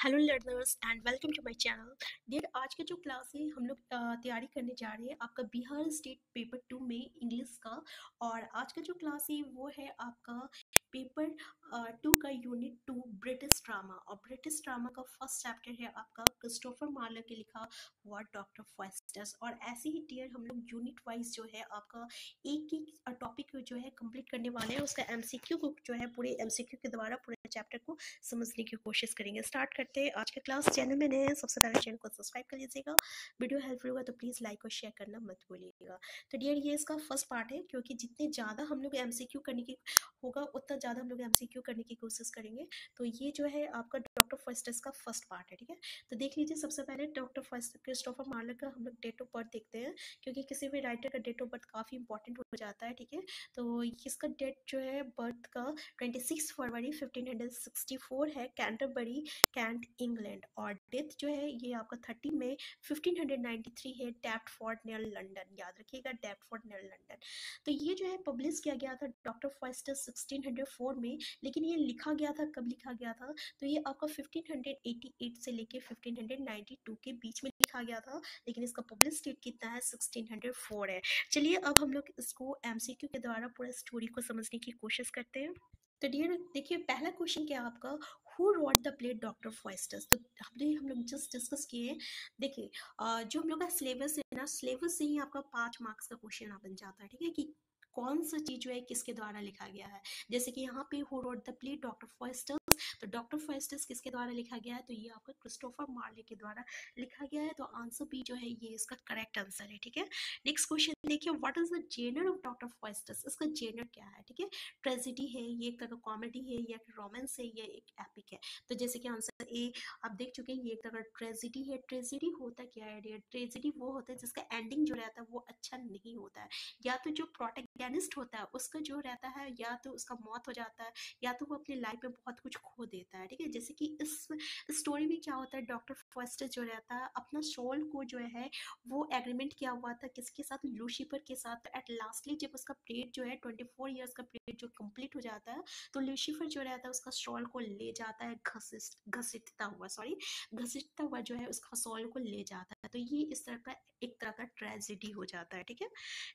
Hello learners and welcome to my channel. Dear, आज का जो क्लास है हम लोग तैयारी करने जा रहे हैं आपका बिहार स्टेट पेपर 2 में इंग्लिश का। और आज का जो क्लास है वो है आपका पेपर 2 का यूनिट 2 ब्रिटिश ड्रामा। और ब्रिटिश ड्रामा का फर्स्ट चैप्टर है आपका क्रिस्टोफर मार्लोर के लिखा व्हाट डॉक्टर फास्टस। और ऐसे ही डियर हम लोग यूनिट वाइज जो है आपका एक एक टॉपिक जो है कंप्लीट करने वाले हैं। उसका एमसीक्यू को जो है पूरे एमसीक्यू के द्वारा पूरे चैप्टर को समझने की कोशिश करेंगे। स्टार्ट करते हैं आज का क्लास। चैनल में नए हैं, सबसे पहले चैनल को सब्सक्राइब कर लीजिएगा। वीडियो हेल्पफुल होगा तो प्लीज़ लाइक और शेयर करना मत भूलिएगा। तो डियर, ये इसका फर्स्ट पार्ट है, क्योंकि जितने ज़्यादा हम लोग एमसीक्यू करने की होगा उतना ज़्यादा हम लोग एमसीक्यू करने की कोशिश करेंगे। तो ये जो है आपका डॉक्टर फर्स्टस का फर्स्ट पार्ट है, ठीक है। तो देख लीजिए, सबसे पहले डॉक्टर फर्स्ट क्रिस्टोफर मार्लोर का हम लोग डेट ऑफ बर्थ देखते हैं, क्योंकि किसी भी राइटर का डेट ऑफ बर्थ काफ़ी इंपॉर्टेंट हो जाता है, ठीक है। तो इसका डेट जो है बर्थ का 26 फरवरी 1564 है, कैंटरबरी कैंट इंग्लैंड। और डेथ जो है ये आपका 30 मई 1593 है, डेप्टफोर्ड नियर लंदन। याद रखिएगा, डेप्टफोर्ड नियर लंदन। तो ये जो है पब्लिश किया गया था डॉक्टर फास्टस 1604 में, लेकिन ये लिखा गया था, कब लिखा गया था? तो ये आपका 1588 से लेके 1592 के बीच में लिखा गया था, लेकिन इसका पब्लिश डेट कितना है? 1604 है। चलिए अब हम लोग इसको एमसीक्यू के द्वारा पूरा स्टोरी को समझने की कोशिश करते हैं। तो डियर देखिए, पहला क्वेश्चन क्या है आपका, who rot the play doctor Faustus. तो हम लोग जस्ट डिस्कस किए। देखिए जो हम लोग का सिलेबस है ना, सिलेबस से ही आपका 5 मार्क्स का क्वेश्चन बन जाता है, ठीक है, कि कौन सा चीज जो है किसके द्वारा लिखा गया है। जैसे कि यहाँ पे who rot the play doctor Faustus, तो डॉक्टर फास्टस किसके द्वारा लिखा गया है? तो ये आपका क्रिस्टोफर मार्लोर के द्वारा लिखा गया है। तो आंसर बी जो है ये इसका करेक्ट आंसर है, ठीक है। नेक्स्ट क्वेश्चन देखिए, what is the genre of doctor Faustus. इसका जेनर क्या है, ठीक है। ट्रेजेडी है, ये एक तरह का कॉमेडी है, या रोमांस है, या एक एपिक है। तो जैसे कि आंसर ए आप देख चुके हैं, ये एक तरह का ट्रेजेडी है। ट्रेजेडी होता क्या है डियर? ट्रेजेडी वो होता है जिसका एंडिंग जो रहता है वो अच्छा नहीं होता है। या तो जो प्रोटैगनिस्ट होता है उसका जो रहता है, या तो उसका मौत हो जाता है, या तो वो अपनी लाइफ में बहुत कुछ खो देता है, ठीक है। जैसे कि इस स्टोरी में क्या होता है, डॉक्टर फास्टस जो रहता है अपना सोल को जो है वो एग्रीमेंट किया हुआ था किसके साथ? लूसीफर के साथ। एट लास्टली जब उसका पीरियड जो है 24 ईयर्स का पीरियड जो कंप्लीट हो जाता है, तो लूसीफर जो रहता है उसका सोल को ले जाता है, घसीटता हुआ जो है उसका सोल को ले जाता है। तो ये इस तरह का एक तरह का ट्रेजेडी हो जाता है, ठीक है,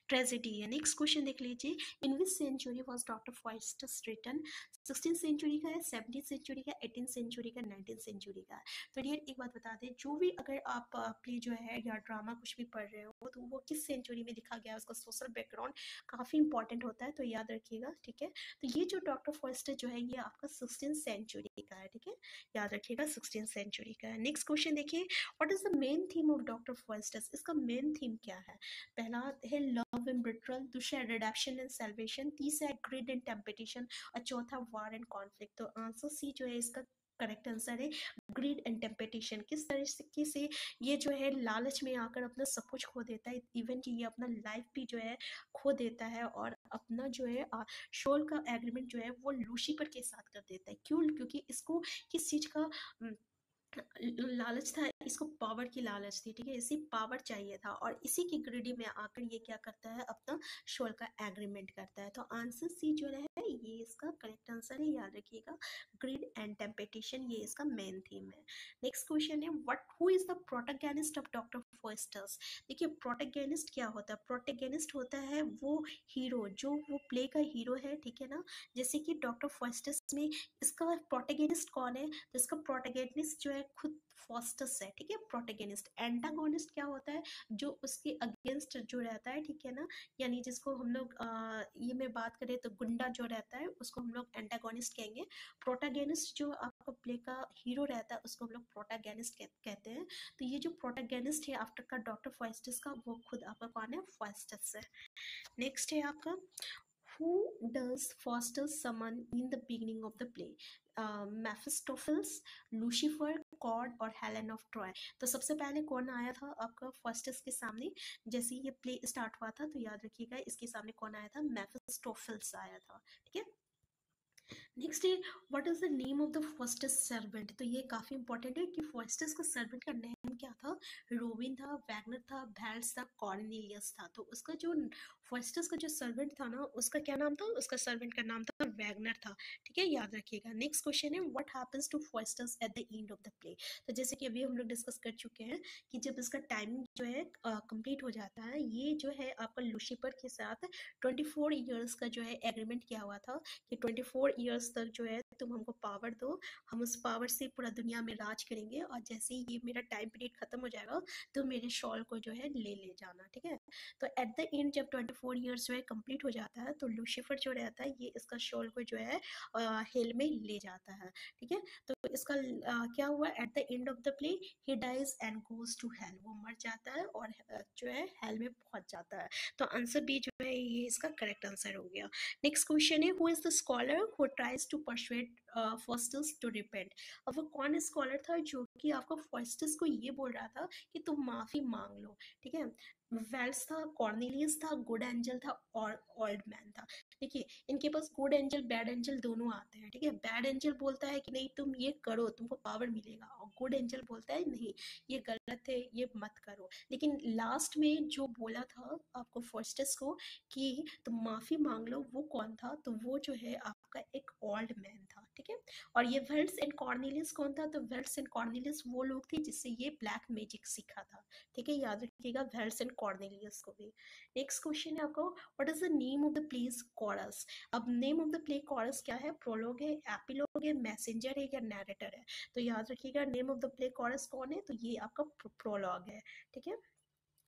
ट्रेजेडी है। नेक्स्ट क्वेश्चन देख लीजिए, in which century was doctor Faustus written. 16th century का है, 17th सेंचुरी का, 18th सेंचुरी का, 19th सेंचुरी का है। तो डियर एक बात बता दें, जो भी अगर आप प्ले जो है या ड्रामा कुछ भी पढ़ रहे हो तो वो किस सेंचुरी में लिखा गया है, उसका सोशल बैकग्राउंड काफ़ी इंपॉर्टेंट होता है, तो याद रखिएगा, ठीक है। तो ये जो डॉक्टर फास्टस जो है ये आपका 16th सेंचुरी का है, ठीक है, याद रखिएगा 16th सेंचुरी का है। नेक्स्ट क्वेश्चन देखिए, what is the main theme of doctor Faustus. इसका मेन थीम क्या है? पहला है लव एंड बिट्रल, दूसरा है रिडेम्पशन एंड सैल्वेशन, तीसरा है ग्रीड एंड टेम्पटेशन, और चौथा वार एंड कॉन्फ्लिक्ट। तो आंसर सी जो है इसका करेक्ट आंसर है, ग्रीड एंड टेम्पटेशन। किस तरीके से ये जो है लालच में आकर अपना सब कुछ खो देता है, इवन कि ये अपना लाइफ भी जो है खो देता है, और अपना जो है शोल का एग्रीमेंट जो है वो लूसीफर के साथ कर देता है। क्यों? क्योंकि इसको किस चीज का लालच था, इसको पावर की लालच थी, ठीक है, इसी पावर चाहिए था, और इसी की ग्रीडी में आकर ये क्या करता है, अपना शोल का एग्रीमेंट करता है। तो आंसर सी जो है ये इसका करेक्ट आंसर है, याद रखिएगा, ग्रीड एंड टेम्पटेशन ये इसका मेन थीम है। नेक्स्ट क्वेश्चन है, what who is the protagonist of doctor Faustus. देखिए प्रोटैगनिस्ट क्या होता है? प्रोटैगनिस्ट होता है वो हीरो, जो वो प्ले का हीरो है, ठीक है ना। जैसे कि डॉक्टर फास्टस में इसका प्रोटैगनिस्ट कौन है? तो इसका प्रोटैगनिस्ट जो है खुद फास्टस है, ठीक है, प्रोटैगनिस्ट। एंटागोनिस्ट क्या होता है? जो उसके अगेंस्ट जो रहता है, ठीक है ना, यानी जिसको हम लोग ये में बात करें तो गुंडा जो रहता है उसको हम लोग एंटागोनिस्ट कहेंगे। प्रोटैगनिस्ट जो आपका प्ले का हीरो रहता है उसको हम लोग प्रोटैगनिस्ट कहते हैं। तो ये जो प्रोटैगनिस्ट है आफ्टर का डॉक्टर फास्टस का, वो खुद आपका कौन है? फास्टस है। नेक्स्ट है आपका, who does Faustus summon in the beginning of the play? Mephistopheles, Lucifer, God और हेलेन ऑफ ट्रॉय। तो सबसे पहले कौन आया था आपका फास्टस के सामने? जैसे ये प्ले स्टार्ट हुआ था तो याद रखिएगा इसके सामने कौन आया था? मेफिस्टोफेल्स आया था, ठीक है। नेक्स्ट है, what is the name of the Faustus servant. तो ये काफी इंपॉर्टेंट है कि फास्टस का सर्वेंट का नेम क्या था? रोबिन था, वैगनर था, भेल्स था, कॉर्नेलियस था। तो उसका जो फॉस्टस का जो सर्वेंट था ना, उसका क्या नाम था? उसका सर्वेंट का नाम था वैगनर था। ठीक है, याद रखिएगा। नेक्स्ट क्वेश्चन है what happens to Faustus at the end of the play. तो जैसे कि अभी हम लोग डिस्कस कर चुके हैं कि जब इसका टाइमिंग जो है कंप्लीट हो जाता है, ये जो है आपका लूसीफर के साथ 24 ईयर्स का जो है एग्रीमेंट किया हुआ था कि 24 ईयर्स तक जो है तुम हमको पावर दो, हम उस पावर से पूरा दुनिया में राज करेंगे, और जैसे ही ये मेरा टाइम पीरियड खत्म हो जाएगा तो मेरे शॉल को जो है ले जाना। ठीक है, तो एट द एंड जब 24 ईयर्स जो है कंप्लीट हो जाता है, तो लूसीफर जो रहता है ये इसका शॉल को जो है हेल में ले जाता है। ठीक है, तो इसका क्या हुआ at the end of the play, he dies and goes to hell, वो मर जाता है और जो है हेल में पहुंच जाता है। तो आंसर बी जो है ये इसका करेक्ट आंसर हो गया। नेक्स्ट क्वेश्चन है who is the scholar who tries to persuade Faustus to repent. अब वो कौन स्कॉलर था जो कि आपका फॉस्टस को ये बोल रहा था कि तुम माफी मांग लो। ठीक है, वेल्स था, कॉर्नेलियस था, गुड एंजल था और ओल्ड मैन था। देखिए, इनके पास गुड एंजल बैड एंजल दोनों आते हैं। ठीक है, बैड एंजल बोलता है कि नहीं तुम ये करो, तुमको पावर मिलेगा, और गुड एंजल बोलता है नहीं ये गलत है, ये मत करो। लेकिन लास्ट में जो बोला था आपको फॉस्टस को कि तुम माफी मांग लो, वो कौन था? तो वो जो है आपका एक ओल्ड मैन था। ठीक है, और ये वेल्स एंड कॉर्नेलियस कौन था? तो वेल्स एंड कॉर्नेलियस वो लोग थे जिससे ये ब्लैक मैजिक सीखा था। ठीक है, याद रखिएगा वेल्स एंड कॉर्नेलियस को भी। नेक्स्ट क्वेश्चन है आपको what is the name of the play's chorus. अब name of the play chorus क्या है? प्रोलॉग है, एपिलॉग है, मैसेंजर है या नैरेटर है? तो याद रखिएगा name of the play chorus कौन है? तो ये आपका प्रोलॉग है। ठीक है,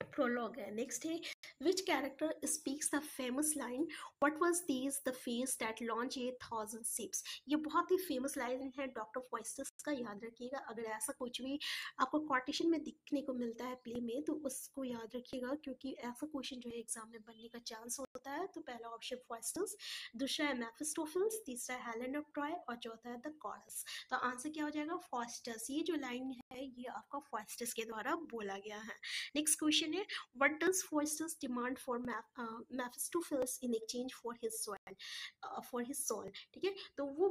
prologue है। नेक्स्ट है which character speaks the famous line what was these the face that launch 8,000 ships। ये बहुत ही फेमस लाइन है डॉक्टर फॉइस्टस का, याद रखिएगा। अगर ऐसा कुछ भी आपको क्वार्टेशन में दिखने को मिलता है प्ले में तो उसको याद रखिएगा, क्योंकि ऐसा क्वेश्चन जो है एग्जाम में बनने का चांस होता है। तो पहला ऑप्शन फॉइस्टस, दूसरा है मेफिस्टोफेल्स, तीसरा है हेलेन ऑफ ट्रॉय और चौथा है द कॉरस। तो आंसर क्या हो जाएगा? फॉस्टस। ये जो लाइन है ये आपका फॉस्टस के द्वारा बोला गया है। नेक्स्ट क्वेश्चन है what does Faustus demand for Mephistopheles in exchange for his soul। ठीक है, तो वो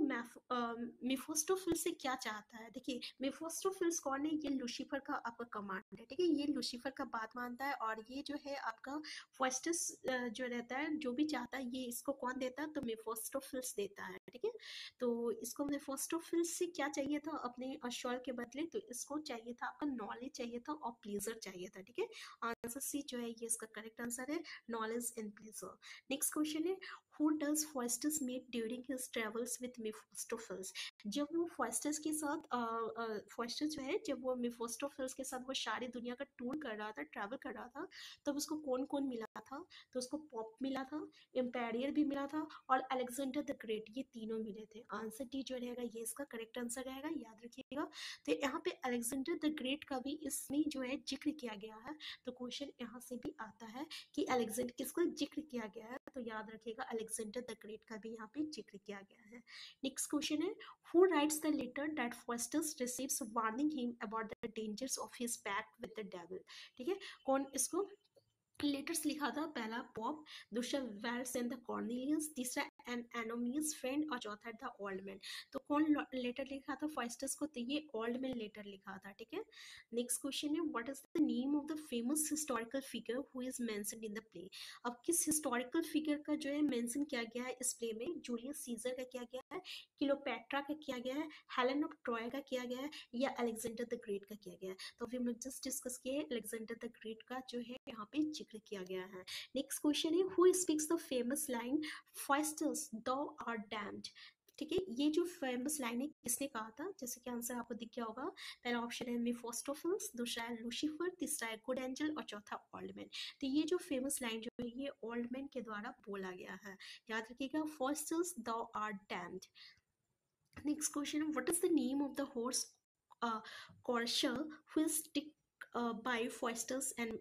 मेफिस्टोफेल्स से क्या चाहता है? देखिए, मेफिस्टोफेल्स कौन है? ये लूसीफर का आपका कमांड है। ठीक है, ये लूसीफर का बात मानता है, और ये जो है आपका फॉस्टस जो रहता है जो भी चाहता है ये इसको कौन देता है? तो मेफिस्टोफेल्स देता है। ठीक है, तो इसको मेफिस्टोफेल्स से क्या चाहिए था अपने शॉल के बदले? तो इसको चाहिए था आपका नॉलेज चाहिए था और प्लेजर चाहिए था। ठीक है, आंसर सी जो है ये इसका करेक्ट आंसर है, knowledge and pleasure. Next question है who does Faustus meet during his travels with Mephistopheles। जब वो फास्टस के साथ फास्टस जो है जब वो मेफिस्टोफेल्स के साथ वो सारी दुनिया का टूर कर रहा था, ट्रैवल कर रहा था, तब उसको कौन कौन मिला था? तो उसको पॉप मिला था, इम्पेरियल भी मिला था और अलेक्जेंडर द ग्रेट, ये तीनों मिले थे। आंसर डी जो रहेगा ये इसका करेक्ट आंसर रहेगा, याद रखिएगा। तो यहाँ पे अलेक्जेंडर द ग्रेट का भी इसमें जो है जिक्र किया गया है। तो क्वेश्चन यहाँ से भी आता है कि अलेक्जेंडर किसका जिक्र किया गया है? तो याद रखिएगा अलेक्जेंडर द ग्रेट का भी यहाँ पे जिक्र किया गया है। नेक्स्ट क्वेश्चन है who writes the letter that Faustus receives warning him about the dangers of his pact with the devil। ठीक है, कौन इसको लेटर्स लिखा था? पहला पॉप, दूसरा वेल्स एंड द कॉर्नेलियस, तीसरा एन एनोमियस फ्रेंड और चौथा था ओल्ड मैन। तो कौन लेटर लिखा था फास्टस को? तो ये ओल्ड मैन लेटर लिखा था। ठीक है, नेक्स्ट क्वेश्चन है what is the name of the famous historical figure who is mentioned in the play. अब किस हिस्टोरिकल फिगर का जो है मेंशन किया गया है इस प्ले में? जूलियस सीजर का किया गया है, क्लियोपेट्रा का किया गया है, हेलेन ऑफ ट्रॉय का किया गया है या अलेक्जेंडर द ग्रेट का किया गया है? तो अभी हम लोग जस्ट डिस्कस किए अलेक्जेंडर द ग्रेट का जो है यहाँ पे जिक्र किया गया है। नेक्स्ट क्वेश्चन है who speaks the famous line Faustus दो आर डैम्ड। ठीक है, ये जो फेमस लाइन है किसने कहा था? जैसे कि आंसर आपको दिख गया होगा, पहला ऑप्शन है मेफिस्टोफेल्स, दूसरा है लूसीफर, तीसरा है गुड एंजल और चौथा ओल्ड मैन। तो ये जो फेमस लाइन जो है ये ओल्ड मैन के द्वारा बोला गया है, याद रखिएगा फास्टस दो are damned. Next question, what is the name of the horse courser who is stick by Faustus and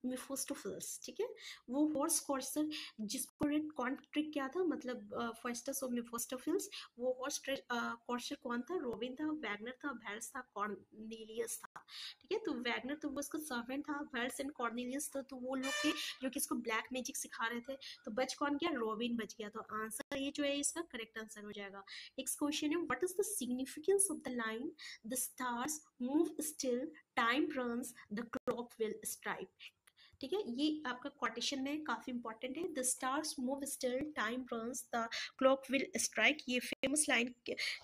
Mephistopheles. ठीक है, वो हॉर्स कॉर्सर जिसको कौन ट्रिक किया था, मतलब फास्टस और मेफिस्टोफेल्स, वो हॉर्स कॉर्सर कौन था? रोबिन था, वैगनर था, वेल्स था, कॉर्नेलियस था। ठीक है, तो वैगनर तो वो उसका सर्वेंट था, वेल्स एंड कॉर्नेलियस तो वो लोग थे जो कि इसको ब्लैक मैजिक सिखा रहे थे। तो बच कौन गया? रोबिन बच गया। तो आंसर ये जो है इसका करेक्ट आंसर हो जाएगा। नेक्स्ट क्वेश्चन है what is the significance of the line the stars move still time runs the clock will strike. ठीक है, ये आपका क्वाटेशन में काफी इंपॉर्टेंट है। The stars move still, time runs, the clock will strike, ये फेमस लाइन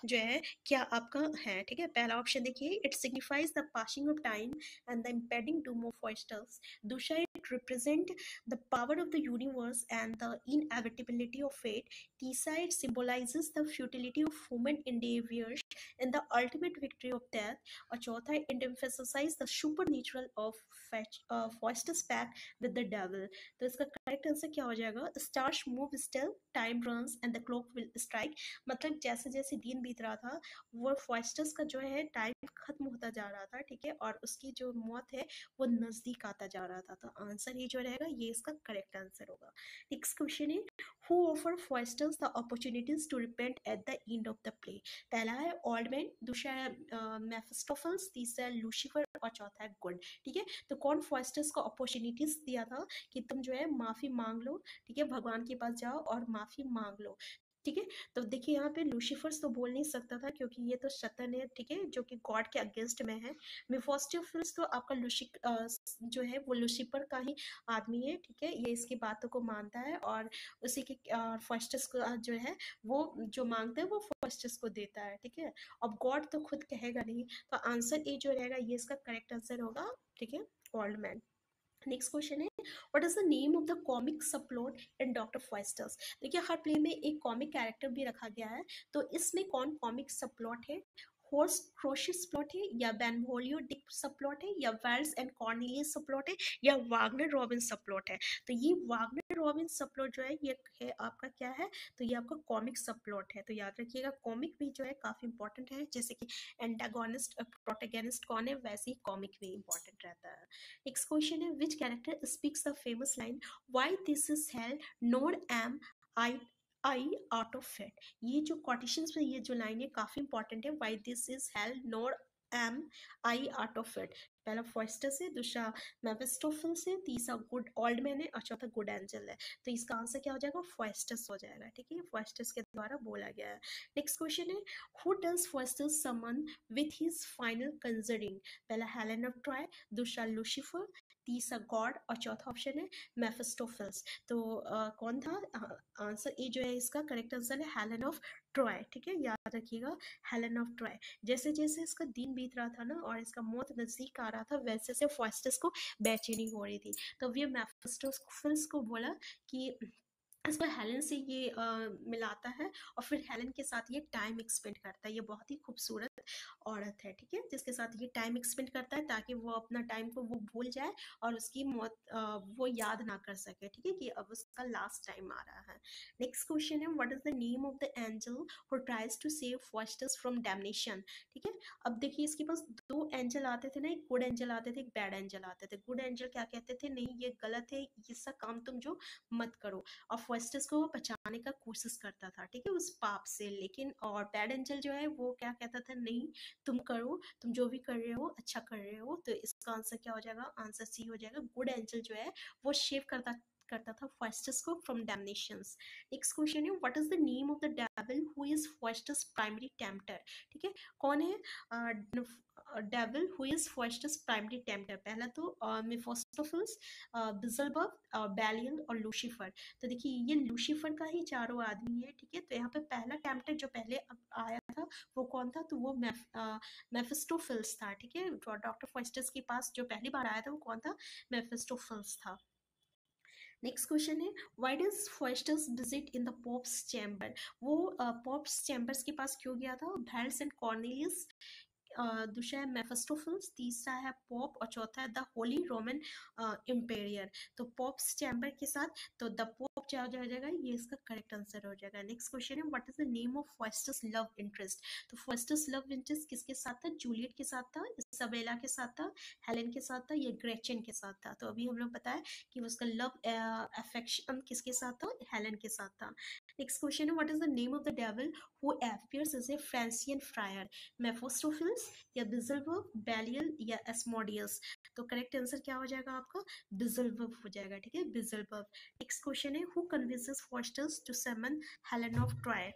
जो है क्या आपका है। ठीक है, पहला ऑप्शन देखिए, it signifies the passing of time and the impending doom of Faustus's. दूसरा, it represent the power of the universe and the inevitability of fate. तीसरा, it symbolises the futility of human endeavours and the ultimate victory of death. और चौथा, it emphasise the supernatural of Faustus's pact with the devil. तो इसका correct answer क्या हो जाएगा, stars move still, time runs and the clock will strike. मतलब जैसे जैसे दिन बीत रहा था वो फॉइस्टर्स का जो है टाइम खत्म होता जा रहा था। ठीक है, और उसकी जो मौत है वो नजदीक आता जा रहा था। तो आंसर ये जो रहेगा ये इसका करेक्ट आंसर होगा। नेक्स्ट क्वेश्चन है, who offer Faustus the opportunities to repent at the end of the play. पहला है ओल्ड मैन, दूसरा है मेफिस्टोफेल्स, तीसरा है लूसीफर और चौथा है गुड। ठीक है, तो कौन फॉइस्टर्स को अपॉर्चुनिटीज दिया था कि तुम जो है माफी मांग लो। ठीक है, भगवान के पास जाओ और माफी मांग लो। ठीक है, तो देखिए यहाँ पे लूसीफर्स तो बोल नहीं सकता था क्योंकि ये तो शैतान है। ठीक है, जो कि गॉड के अगेंस्ट में है। मेफिस्टोफेल्स तो आपका जो है वो लूसीफर का ही आदमी है। ठीक है, ये इसकी बातों को मानता है और उसी के फॉइस्टर्स को जो है वो जो मांगता है वो फॉइस्टर्स को देता है। ठीक है, अब गॉड तो खुद कहेगा नहीं, तो आंसर ए जो रहेगा ये इसका करेक्ट आंसर होगा। ठीक है, ओल्ड मैन। नेक्स्ट क्वेश्चन है, what is the name of the comic subplot in doctor Faustus. देखिए हर प्ले में एक कॉमिक कैरेक्टर भी रखा गया है, तो इसमें कौन कॉमिक सबप्लॉट है। हॉर्स क्रोशियस प्लॉट है, या बेनवोलियो डिक सबप्लॉट है, या वेल्स एंड कॉर्नेलियस सबप्लॉट है, या वागनर रॉबिन सबप्लॉट है। तो ये वागनर रॉबिन सबप्लॉट जो है ये है आपका क्या है, तो ये आपका कॉमिक सबप्लॉट है। तो याद रखिएगा कॉमिक भी जो है काफी इंपॉर्टेंट है, जैसे कि एंटागोनिस्ट प्रोटैगनिस्ट कौन है वैसे ही कॉमिक भी इंपॉर्टेंट रहता है। नेक्स्ट क्वेश्चन है, which character speaks the famous line, why this is hell not am I I out of it. ये जो कोटेशंस में ये जो लाइन है काफी इंपॉर्टेंट है, why this is hell not am I out of it. पहला फॉइस्टर से, दूसरा मेफिस्टोफेल्स से, तीसरा गुड ओल्ड मैन है और चौथा गुड एंजल है। तो इसका आंसर क्या हो जाएगा, फॉइस्टर्स हो जाएगा। ठीक है, फॉइस्टर्स के द्वारा बोला गया है। नेक्स्ट क्वेश्चन है, who does Faustus summon with his final conjuring. पहला हेलेन ऑफ ट्रॉय, दूसरा लूसीफर, तीसरा गॉड और चौथा ऑप्शन है मेफिस्टोफेल्स। तो कौन था, आंसर ए जो है इसका करेक्ट आंसर है हेलेन ऑफ ट्रॉय। ठीक है, याद रखिएगा हेलेन ऑफ ट्रॉय। जैसे जैसे इसका दिन बीत रहा था ना और इसका मौत नजदीक आ रहा था वैसे से फॉइस्टर्स को बेचैनी हो रही थी। तो ये मेफिस्टोफेल्स को बोला कि इसको हेलन से ये मिलाता है और फिर हेलन के साथ ये टाइम एक्सपेंड करता है। ये बहुत ही खूबसूरत औरत है। ठीक है, जिसके साथ ये टाइम एक्सपेंड करता है ताकि वो अपना टाइम को वो भूल जाए और उसकी मौत वो याद ना कर सके। ठीक है, कि अब उसका लास्ट टाइम आ रहा है। नेक्स्ट क्वेश्चन है, what is the name of the angel who tries to save Faustus from damnation. ठीक है, अब देखिए इसके पास दो एंजल आते थे ना, एक गुड एंजल आते थे, एक बैड एंजल आते थे। गुड एंजल क्या कहते थे, नहीं ये गलत है, ये सब काम तुम जो मत करो, और फॉइस्टर्स को वो बचाने का कोशिश करता था। ठीक है, उस पाप से। लेकिन और बैड एंजल जो है वो क्या कहता था, नहीं तुम करो, तुम जो भी कर रहे हो अच्छा कर रहे हो। तो इसका आंसर क्या हो जाएगा, आंसर सी हो जाएगा। गुड एंजल जो है वो शेव करता था फॉइस्टर्स को फ्रॉम डैमेनेशंस। नेक्स्ट क्वेश्चन है, what is the name of the devil who is Faustus's primary tempter. ठीक है, कौन है devil who is Faustus's primary tempter. पहला तो मेफिस्टोफेल्स, बिजलबब, बैलियल और लूसीफर। तो देखिए ये लूसीफर का ही चारों आदमी है। ठीक है, तो यहाँ पे पहला टेम्पटर जो पहले आया था वो कौन था, तो वो मेफिस्टोफेल्स था। ठीक है, डॉक्टर फॉइस्टर्स के पास जो पहली बार आया था वो कौन था, मेफिस्टोफेल्स था। नेक्स्ट क्वेश्चन है, why does Faustus visit in the pope's chamber. वो पॉप्स चैम्बर्स के पास क्यों गया था, वेल्स एंड कॉर्नेलियस, दूसरा है मेफिस्टोफेल्स, तीसरा है पॉप और चौथा है द होली रोमन इम्पेरियर। तो पॉप्स चैम्बर के साथ तो द पॉप क्या हो जाएगा, ये इसका करेक्ट आंसर हो जाएगा। नेक्स्ट क्वेश्चन है, what is the name of Faustus's love interest. तो फॉइस्टर्स लव इंटरेस्ट किसके साथ था, जूलियट के साथ था, इसabella के साथ था, हेलेन के साथ था, या ग्रेचन के साथ था। तो अभी हम लोग बताया कि उसका लव अफेक्शन किसके साथ था, हेलेन के साथ था। नेक्स्ट क्वेश्चन है, what is the name of the devil who appears as a Franciscan friar. Mephistopheles, या बिजलबब, बैलियल या एस्मोडियस। तो करेक्ट आंसर क्या हो जाएगा आपका, बिजलबब हो जाएगा। ठीक है, बिजलबब। नेक्स्ट क्वेश्चन है, who convinces Faustus to summon Helen of Troy.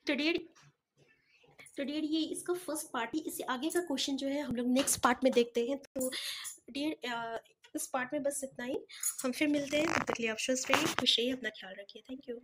तो डियर ये इसका फर्स्ट पार्ट ही, इससे आगे का क्वेश्चन जो है हम लोग नेक्स्ट पार्ट में देखते हैं। तो डियर इस पार्ट में बस इतना ही। हम फिर मिलते हैं, तब तक के लिए आप स्वस्थ रहिए, खुश रहिए, अपना ख्याल रखिए। Thank you.